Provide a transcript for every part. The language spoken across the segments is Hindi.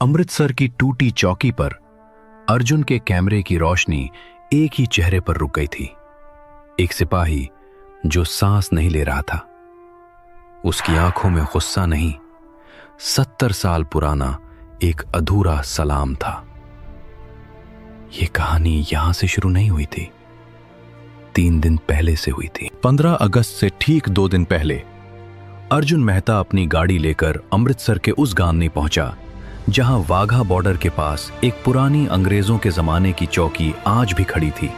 अमृतसर की टूटी चौकी पर अर्जुन के कैमरे की रोशनी एक ही चेहरे पर रुक गई थी। एक सिपाही जो सांस नहीं ले रहा था। उसकी आंखों में गुस्सा नहीं, 70 साल पुराना एक अधूरा सलाम था। यह कहानी यहां से शुरू नहीं हुई थी, 3 दिन पहले से हुई थी। 15 अगस्त से ठीक 2 दिन पहले अर्जुन मेहता अपनी गाड़ी लेकर अमृतसर के उस गांव पहुंचा जहां वाघा बॉर्डर के पास एक पुरानी अंग्रेजों के जमाने की चौकी आज भी खड़ी थी,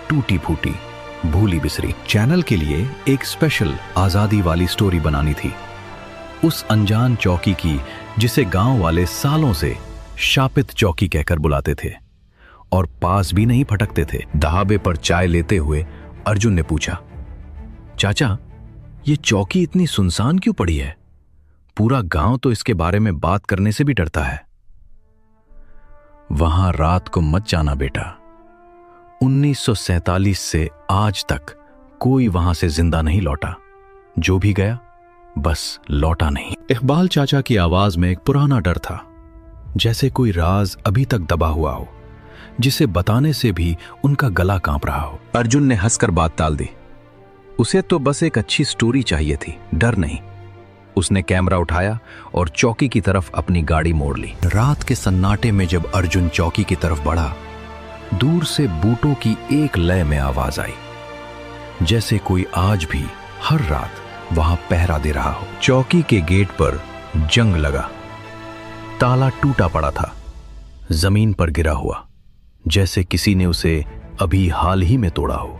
टूटी फूटी, भूली बिसरी। चैनल के लिए एक स्पेशल आजादी वाली स्टोरी बनानी थी, उस अनजान चौकी की जिसे गांव वाले सालों से शापित चौकी कहकर बुलाते थे और पास भी नहीं फटकते थे। ढाबे पर चाय लेते हुए अर्जुन ने पूछा, चाचा, ये चौकी इतनी सुनसान क्यों पड़ी है? पूरा गांव तो इसके बारे में बात करने से भी डरता है। वहां रात को मत जाना बेटा, 1947 से आज तक कोई वहां से जिंदा नहीं लौटा। जो भी गया बस लौटा नहीं। इकबाल चाचा की आवाज में एक पुराना डर था, जैसे कोई राज अभी तक दबा हुआ हो, जिसे बताने से भी उनका गला कांप रहा हो। अर्जुन ने हंसकर बात टाल दी। उसे तो बस एक अच्छी स्टोरी चाहिए थी, डर नहीं। उसने कैमरा उठाया और चौकी की तरफ अपनी गाड़ी मोड़ ली। रात के सन्नाटे में जब अर्जुन चौकी की तरफ बढ़ा, दूर से बूटों की एक लय में आवाज आई, जैसे कोई आज भी हर रात वहां पहरा दे रहा हो। चौकी के गेट पर जंग लगा, ताला टूटा पड़ा था, जमीन पर गिरा हुआ, जैसे किसी ने उसे अभी हाल ही में तोड़ा हो,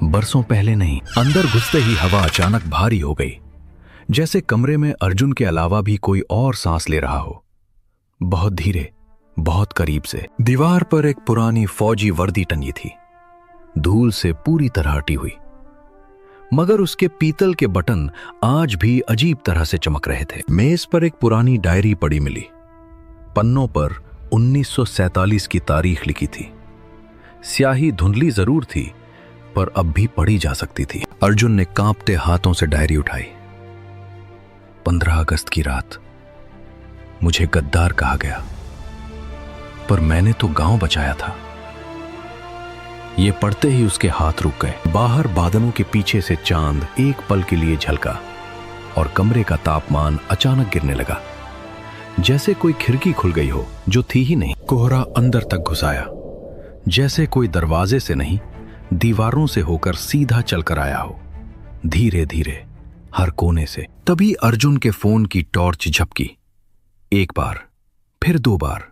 बरसों पहले नहीं। अंदर घुसते ही हवा अचानक भारी हो गई, जैसे कमरे में अर्जुन के अलावा भी कोई और सांस ले रहा हो। बहुत धीरे, बहुत करीब से। दीवार पर एक पुरानी फौजी वर्दी टंगी थी, धूल से पूरी तरह हटी हुई, मगर उसके पीतल के बटन आज भी अजीब तरह से चमक रहे थे। मेज पर एक पुरानी डायरी पड़ी मिली, पन्नों पर 1947 की तारीख लिखी थी। स्याही धुंधली जरूर थी, पर अब भी पढ़ी जा सकती थी। अर्जुन ने कांपते हाथों से डायरी उठाई। 15 अगस्त की रात मुझे गद्दार कहा गया, पर मैंने तो गांव बचाया था। ये पढ़ते ही उसके हाथ रुक गए। बाहर बादलों के पीछे से चांद एक पल के लिए झलका और कमरे का तापमान अचानक गिरने लगा, जैसे कोई खिड़की खुल गई हो जो थी ही नहीं। कोहरा अंदर तक घुस आया, जैसे कोई दरवाजे से नहीं, दीवारों से होकर सीधा चलकर आया हो, धीरे धीरे, हर कोने से। तभी अर्जुन के फोन की टॉर्च झपकी, एक बार, फिर 2 बार,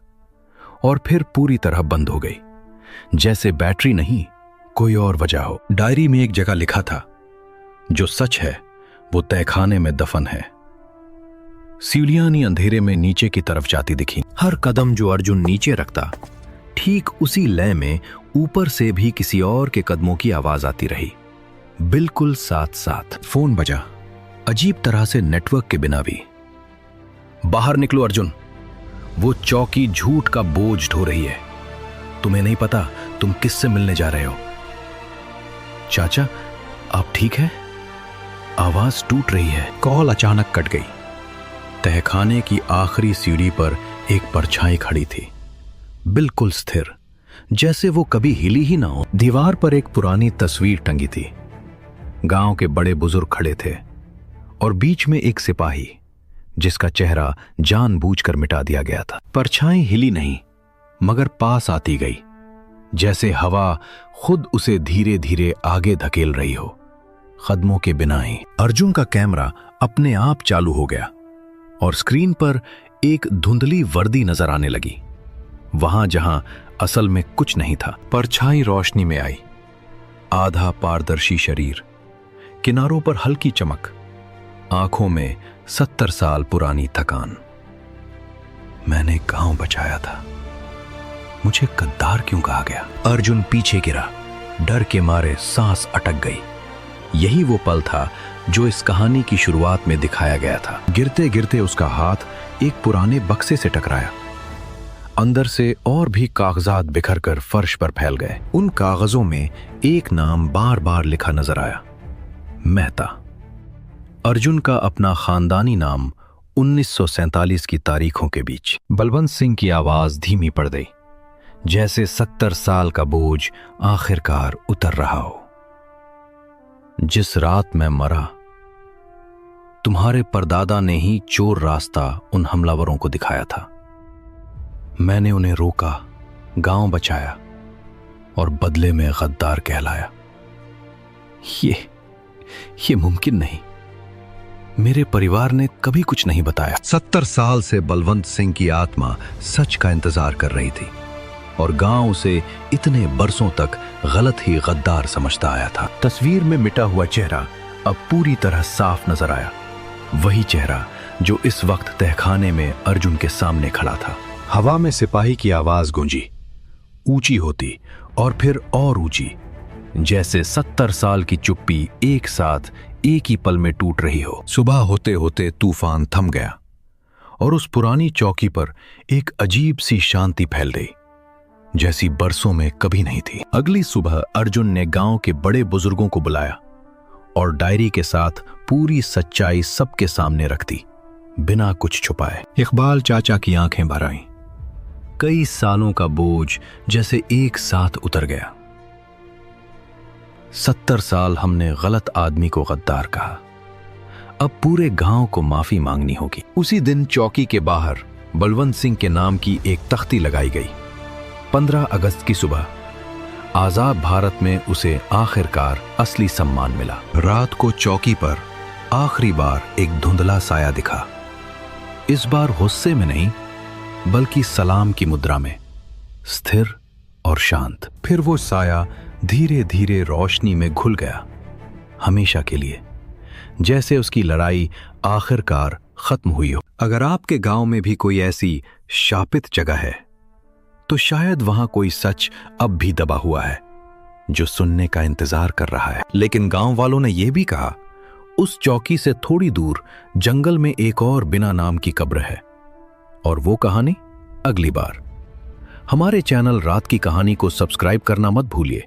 और फिर पूरी तरह बंद हो गई, जैसे बैटरी नहीं, कोई और वजह हो। डायरी में एक जगह लिखा था, जो सच है वो तहखाने में दफन है। सीढ़ियां अंधेरे में नीचे की तरफ जाती दिखी। हर कदम जो अर्जुन नीचे रखता, ठीक उसी लय में ऊपर से भी किसी और के कदमों की आवाज आती रही, बिल्कुल साथ साथ। फोन बजा, अजीब तरह से नेटवर्क के बिना भी। बाहर निकलो अर्जुन, वो चौकी झूठ का बोझ ढो रही है। तुम्हें नहीं पता तुम किससे मिलने जा रहे हो। चाचा, आप ठीक हैं? आवाज टूट रही है। कॉल अचानक कट गई। तहखाने की आखिरी सीढ़ी पर एक परछाई खड़ी थी, बिल्कुल स्थिर, जैसे वो कभी हिली ही ना हो। दीवार पर एक पुरानी तस्वीर टंगी थी। गांव के बड़े बुजुर्ग खड़े थे और बीच में एक सिपाही, जिसका चेहरा जानबूझकर मिटा दिया गया था। परछाई हिली नहीं, मगर पास आती गई, जैसे हवा खुद उसे धीरे धीरे आगे धकेल रही हो, कदमों के बिना ही। अर्जुन का कैमरा अपने आप चालू हो गया और स्क्रीन पर एक धुंधली वर्दी नजर आने लगी, वहां जहां असल में कुछ नहीं था। परछाई रोशनी में आई, आधा पारदर्शी शरीर, किनारों पर हल्की चमक, आंखों में 70 साल पुरानी थकान। मैंने गांव बचाया था, मुझे गद्दार क्यों कहा गया? अर्जुन पीछे गिरा, डर के मारे सांस अटक गई। यही वो पल था जो इस कहानी की शुरुआत में दिखाया गया था। गिरते गिरते उसका हाथ एक पुराने बक्से से टकराया। अंदर से और भी कागजात बिखरकर फर्श पर फैल गए। उन कागजों में एक नाम बार बार लिखा नजर आया, मेहता। अर्जुन का अपना खानदानी नाम 1947 की तारीखों के बीच। बलवंत सिंह की आवाज धीमी पड़ गई, जैसे 70 साल का बोझ आखिरकार उतर रहा हो। जिस रात मैं मरा, तुम्हारे परदादा ने ही चोर रास्ता उन हमलावरों को दिखाया था। मैंने उन्हें रोका, गांव बचाया और बदले में गद्दार कहलाया। ये मुमकिन नहीं। मेरे परिवार ने कभी कुछ नहीं बताया। 70 साल से बलवंत सिंह की आत्मा सच का इंतजार कर रही थी और गांव उसे इतने बरसों तक गलत ही गद्दार समझता आया था। तस्वीर में मिटा हुआ चेहरा अब पूरी तरह साफ नजर आया। वही चेहरा जो इस वक्त तहखाने में अर्जुन के सामने खड़ा था। हवा में सिपाही की आवाज गूंजी, ऊंची होती और फिर और ऊंची, जैसे 70 साल की चुप्पी एक साथ एक ही पल में टूट रही हो। सुबह होते होते तूफान थम गया और उस पुरानी चौकी पर एक अजीब सी शांति फैल गई, जैसी बरसों में कभी नहीं थी। अगली सुबह अर्जुन ने गांव के बड़े बुजुर्गों को बुलाया और डायरी के साथ पूरी सच्चाई सबके सामने रख दी, बिना कुछ छुपाए। इकबाल चाचा की आंखें भर आईं। कई सालों का बोझ जैसे एक साथ उतर गया। 70 साल हमने गलत आदमी को गद्दार कहा, अब पूरे गांव को माफी मांगनी होगी। उसी दिन चौकी के बाहर बलवंत सिंह के नाम की एक तख्ती लगाई गई। 15 अगस्त की सुबह आजाद भारत में उसे आखिरकार असली सम्मान मिला। रात को चौकी पर आखिरी बार एक धुंधला साया दिखा, इस बार गुस्से में नहीं बल्कि सलाम की मुद्रा में, स्थिर और शांत। फिर वो साया धीरे धीरे रोशनी में घुल गया, हमेशा के लिए, जैसे उसकी लड़ाई आखिरकार खत्म हुई हो। अगर आपके गांव में भी कोई ऐसी शापित जगह है तो शायद वहां कोई सच अब भी दबा हुआ है जो सुनने का इंतजार कर रहा है। लेकिन गांव वालों ने यह भी कहा, उस चौकी से थोड़ी दूर जंगल में एक और बिना नाम की कब्र है, और वो कहानी अगली बार। हमारे चैनल रात की कहानी को सब्सक्राइब करना मत भूलिए।